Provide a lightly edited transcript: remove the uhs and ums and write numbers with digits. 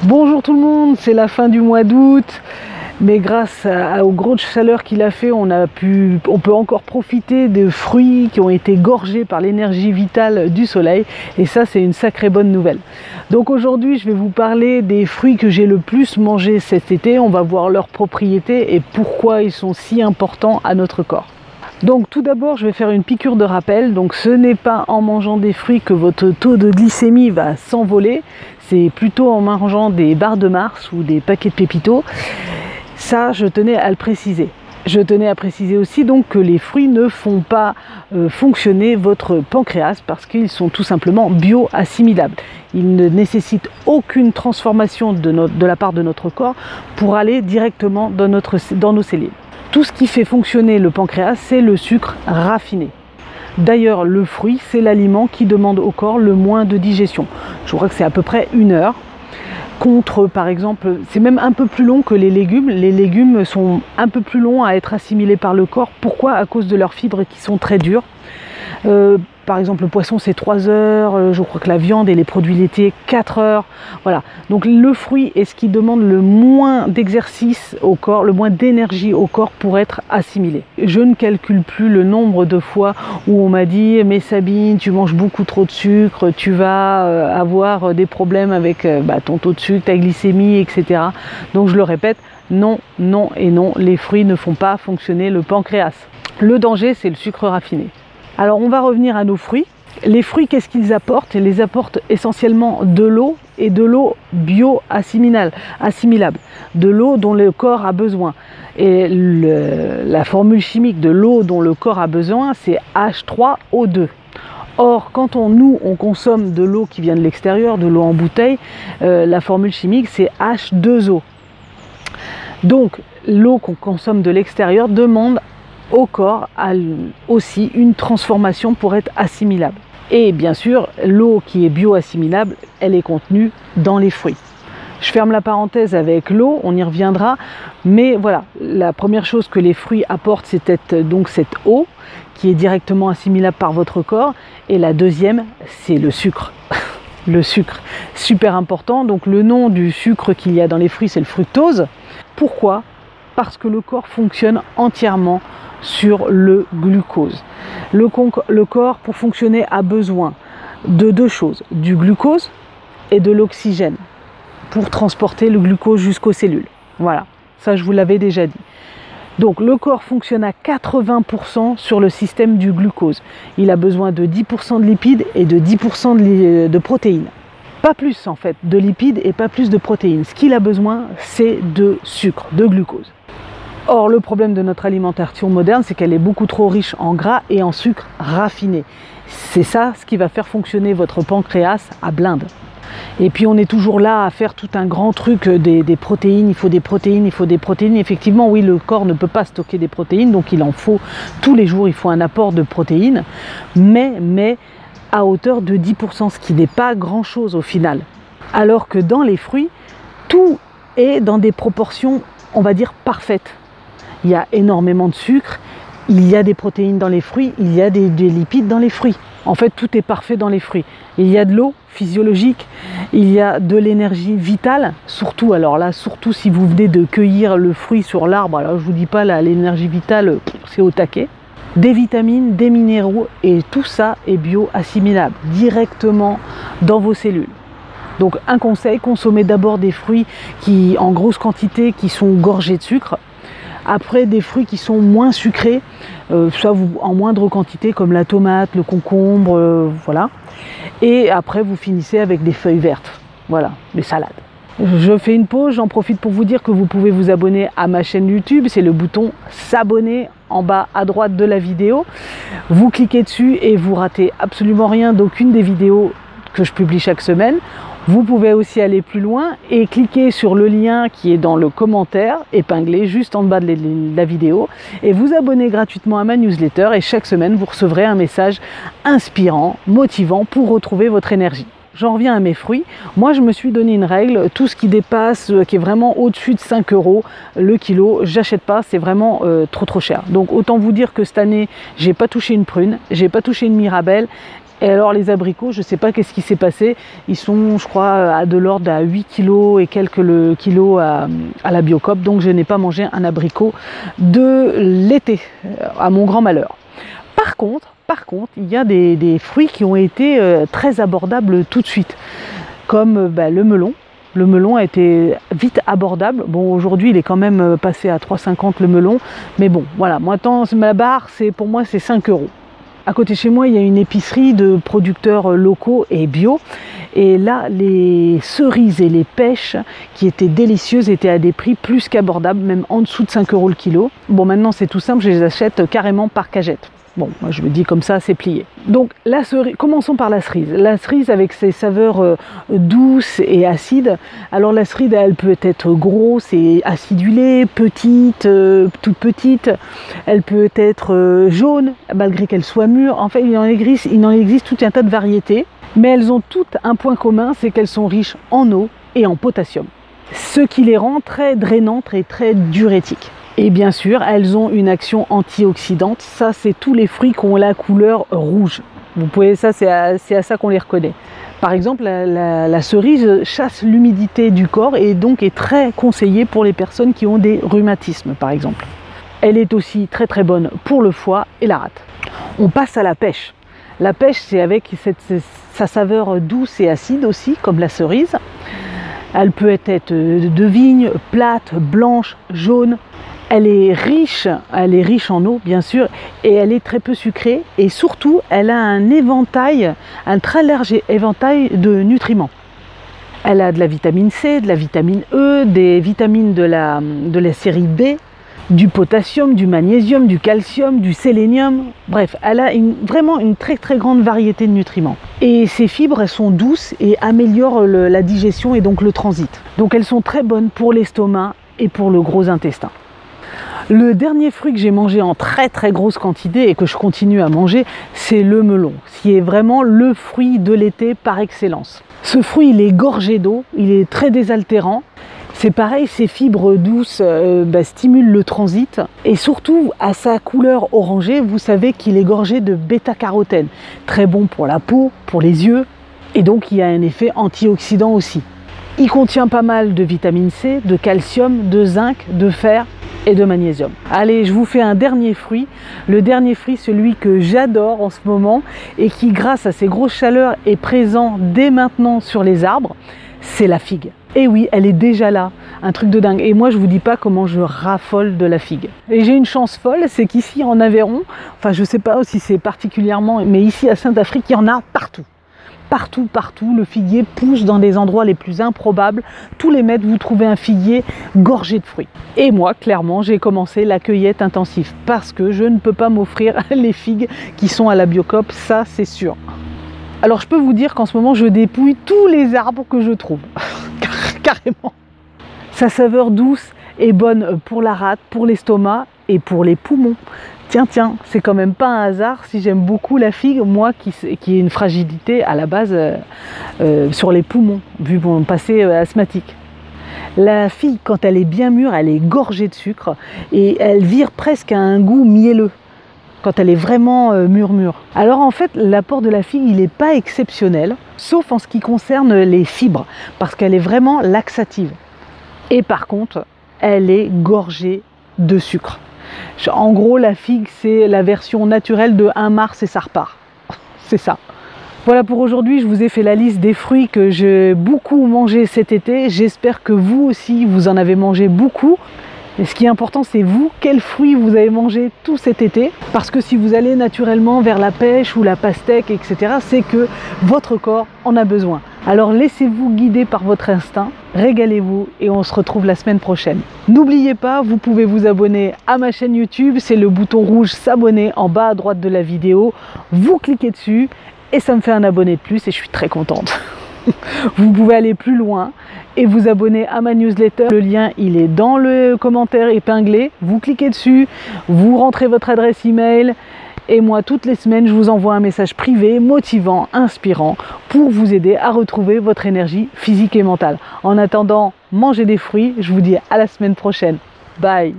Bonjour tout le monde, c'est la fin du mois d'août, mais grâce aux grosses chaleurs qu'il a fait, on peut encore profiter de fruits qui ont été gorgés par l'énergie vitale du soleil, et ça c'est une sacrée bonne nouvelle. Donc aujourd'hui je vais vous parler des fruits que j'ai le plus mangés cet été. On va voir leurs propriétés et pourquoi ils sont si importants à notre corps. Donc tout d'abord je vais faire une piqûre de rappel. Donc ce n'est pas en mangeant des fruits que votre taux de glycémie va s'envoler, c'est plutôt en mangeant des barres de Mars ou des paquets de Pépito. Ça je tenais à le préciser. Je tenais à préciser aussi donc que les fruits ne font pas fonctionner votre pancréas parce qu'ils sont tout simplement bio-assimilables. Ils ne nécessitent aucune transformation de la part de notre corps pour aller directement dans nos cellules. Tout ce qui fait fonctionner le pancréas, c'est le sucre raffiné. D'ailleurs, le fruit, c'est l'aliment qui demande au corps le moins de digestion. Je crois que c'est à peu près 1 heure. Contre, par exemple, c'est même un peu plus long que les légumes. Les légumes sont un peu plus longs à être assimilés par le corps. Pourquoi? À cause de leurs fibres qui sont très dures. Par exemple, le poisson, c'est 3 heures. Je crois que la viande et les produits laitiers, 4 heures. Voilà. Donc, le fruit est ce qui demande le moins d'exercice au corps, le moins d'énergie au corps pour être assimilé. Je ne calcule plus le nombre de fois où on m'a dit « Mais Sabine, tu manges beaucoup trop de sucre, tu vas avoir des problèmes avec ton taux de sucre, ta glycémie, etc. » Donc, je le répète, non, non et non, les fruits ne font pas fonctionner le pancréas. Le danger, c'est le sucre raffiné. Alors on va revenir à nos fruits. Les fruits, qu'est-ce qu'ils apportent? Ils apportent essentiellement de l'eau et de l'eau bio-assimilable, de l'eau dont le corps a besoin. Et la formule chimique de l'eau dont le corps a besoin, c'est H3O2. Or, quand on consomme de l'eau qui vient de l'extérieur, de l'eau en bouteille, la formule chimique c'est H2O. Donc l'eau qu'on consomme de l'extérieur demande au corps a aussi une transformation pour être assimilable. Et bien sûr, l'eau qui est bio-assimilable, elle est contenue dans les fruits. Je ferme la parenthèse avec l'eau, on y reviendra, mais voilà, la première chose que les fruits apportent, c'est donc cette eau qui est directement assimilable par votre corps, et la deuxième, c'est le sucre. Le sucre, super important. Donc le nom du sucre qu'il y a dans les fruits, c'est le fructose. Pourquoi? Parce que le corps fonctionne entièrement sur le glucose. Le corps, pour fonctionner, a besoin de 2 choses, du glucose et de l'oxygène, pour transporter le glucose jusqu'aux cellules. Voilà, ça je vous l'avais déjà dit. Donc le corps fonctionne à 80% sur le système du glucose. Il a besoin de 10% de lipides et de 10% de protéines. Pas plus en fait de lipides et pas plus de protéines. Ce qu'il a besoin, c'est de sucre, de glucose. Or, le problème de notre alimentation moderne, c'est qu'elle est beaucoup trop riche en gras et en sucre raffiné. C'est ça ce qui va faire fonctionner votre pancréas à blinde. Et puis on est toujours là à faire tout un grand truc des protéines, il faut des protéines, il faut des protéines. Effectivement, oui, le corps ne peut pas stocker des protéines, donc il en faut tous les jours, il faut un apport de protéines, mais à hauteur de 10%, ce qui n'est pas grand-chose au final. Alors que dans les fruits, tout est dans des proportions, on va dire, parfaites. Il y a énormément de sucre, il y a des protéines dans les fruits, il y a des lipides dans les fruits. En fait, tout est parfait dans les fruits. Il y a de l'eau physiologique, il y a de l'énergie vitale, surtout, alors là, surtout si vous venez de cueillir le fruit sur l'arbre, alors je vous dis pas l'énergie vitale, c'est au taquet. Des vitamines, des minéraux, et tout ça est bio-assimilable directement dans vos cellules. Donc un conseil, consommez d'abord des fruits en grosse quantité qui sont gorgés de sucre. Après, des fruits qui sont moins sucrés, soit en moindre quantité, comme la tomate, le concombre, voilà. Et après, vous finissez avec des feuilles vertes, voilà, des salades. Je fais une pause, j'en profite pour vous dire que vous pouvez vous abonner à ma chaîne YouTube, c'est le bouton s'abonner en bas à droite de la vidéo. Vous cliquez dessus et vous ratez absolument rien d'aucune des vidéos que je publie chaque semaine. Vous pouvez aussi aller plus loin et cliquer sur le lien qui est dans le commentaire épinglé juste en bas de la vidéo et vous abonner gratuitement à ma newsletter, et chaque semaine vous recevrez un message inspirant, motivant pour retrouver votre énergie. J'en reviens à mes fruits. Moi, je me suis donné une règle, tout ce qui dépasse, qui est vraiment au-dessus de 5 € le kilo, j'achète pas, c'est vraiment trop cher. Donc autant vous dire que cette année, j'ai pas touché une prune, j'ai pas touché une mirabelle Et alors les abricots, je ne sais pas qu'est-ce qui s'est passé, ils sont je crois à de l'ordre à 8 kg et quelques le kilo à la Biocoop, donc je n'ai pas mangé un abricot de l'été, à mon grand malheur. Par contre, il y a des fruits qui ont été très abordables tout de suite, comme le melon. Le melon a été vite abordable. Bon, aujourd'hui, il est quand même passé à 3,50 le melon. Mais bon, voilà, maintenant, ma barre, pour moi, c'est 5 €. À côté de chez moi, il y a une épicerie de producteurs locaux et bio. Et là, les cerises et les pêches, qui étaient délicieuses, étaient à des prix plus qu'abordables, même en dessous de 5 € le kilo. Bon, maintenant, c'est tout simple, je les achète carrément par cagette. Bon, moi je me dis comme ça, c'est plié. Donc la cerise, commençons par la cerise. La cerise avec ses saveurs douces et acides. Alors la cerise, elle peut être grosse et acidulée, petite, toute petite. Elle peut être jaune, malgré qu'elle soit mûre. En fait, il en existe tout un tas de variétés. Mais elles ont toutes un point commun, c'est qu'elles sont riches en eau et en potassium. Ce qui les rend très drainantes et très diurétiques. Et bien sûr, elles ont une action antioxydante. Ça, c'est tous les fruits qui ont la couleur rouge. Vous pouvez, ça, c'est à ça qu'on les reconnaît. Par exemple, la cerise chasse l'humidité du corps et donc est très conseillée pour les personnes qui ont des rhumatismes, par exemple. Elle est aussi très très bonne pour le foie et la rate. On passe à la pêche. La pêche, c'est avec sa saveur douce et acide aussi, comme la cerise. Elle peut être de vigne, plate, blanche, jaune. Elle est riche en eau bien sûr, et elle est très peu sucrée, et surtout elle a un très large éventail de nutriments. Elle a de la vitamine C, de la vitamine E, des vitamines de la série B, du potassium, du magnésium, du calcium, du sélénium. Bref, elle a vraiment une très très grande variété de nutriments. Et ces fibres, elles sont douces et améliorent la digestion et donc le transit. Donc elles sont très bonnes pour l'estomac et pour le gros intestin. Le dernier fruit que j'ai mangé en très très grosse quantité et que je continue à manger, c'est le melon, qui est vraiment le fruit de l'été par excellence. Ce fruit, il est gorgé d'eau, il est très désaltérant. C'est pareil, ces fibres douces stimulent le transit, et surtout à sa couleur orangée, vous savez qu'il est gorgé de bêta-carotène, très bon pour la peau, pour les yeux, et donc il y a un effet antioxydant aussi. Il contient pas mal de vitamine C, de calcium, de zinc, de fer et de magnésium. Allez, je vous fais un dernier fruit. Le dernier fruit, celui que j'adore en ce moment et qui, grâce à ses grosses chaleurs, est présent dès maintenant sur les arbres, c'est la figue. Et oui, elle est déjà là, un truc de dingue. Et moi, je vous dis pas comment je raffole de la figue. Et j'ai une chance folle, c'est qu'ici en Aveyron, enfin je sais pas si c'est particulièrement, mais ici à Saint-Afrique, il y en a partout. Partout, le figuier pousse dans des endroits les plus improbables. Tous les mètres, vous trouvez un figuier gorgé de fruits. Et moi, clairement, j'ai commencé la cueillette intensive parce que je ne peux pas m'offrir les figues qui sont à la Biocoop, ça c'est sûr. Alors je peux vous dire qu'en ce moment, je dépouille tous les arbres que je trouve, carrément. Sa saveur douce est bonne pour la rate, pour l'estomac et pour les poumons. Tiens, c'est quand même pas un hasard si j'aime beaucoup la figue, moi qui ai une fragilité à la base sur les poumons, vu mon passé asthmatique. La figue, quand elle est bien mûre, elle est gorgée de sucre et elle vire presque à un goût mielleux quand elle est vraiment mûre. Alors en fait, l'apport de la figue, il n'est pas exceptionnel, sauf en ce qui concerne les fibres, parce qu'elle est vraiment laxative. Et par contre, elle est gorgée de sucre. En gros, la figue, c'est la version naturelle de 1 mars et ça repart. C'est ça. Voilà pour aujourd'hui, je vous ai fait la liste des fruits que j'ai beaucoup mangé cet été. J'espère que vous aussi, vous en avez mangé beaucoup. Et ce qui est important, c'est vous, quels fruits vous avez mangé tout cet été. Parce que si vous allez naturellement vers la pêche ou la pastèque, etc., c'est que votre corps en a besoin. Alors laissez-vous guider par votre instinct, régalez-vous et on se retrouve la semaine prochaine. N'oubliez pas, vous pouvez vous abonner à ma chaîne YouTube, c'est le bouton rouge s'abonner en bas à droite de la vidéo. Vous cliquez dessus et ça me fait un abonné de plus et je suis très contente. Vous pouvez aller plus loin et vous abonner à ma newsletter. Le lien, il est dans le commentaire épinglé. Vous cliquez dessus, vous rentrez votre adresse email et moi, toutes les semaines, je vous envoie un message privé, motivant, inspirant pour vous aider à retrouver votre énergie physique et mentale. En attendant, mangez des fruits. Je vous dis à la semaine prochaine. Bye!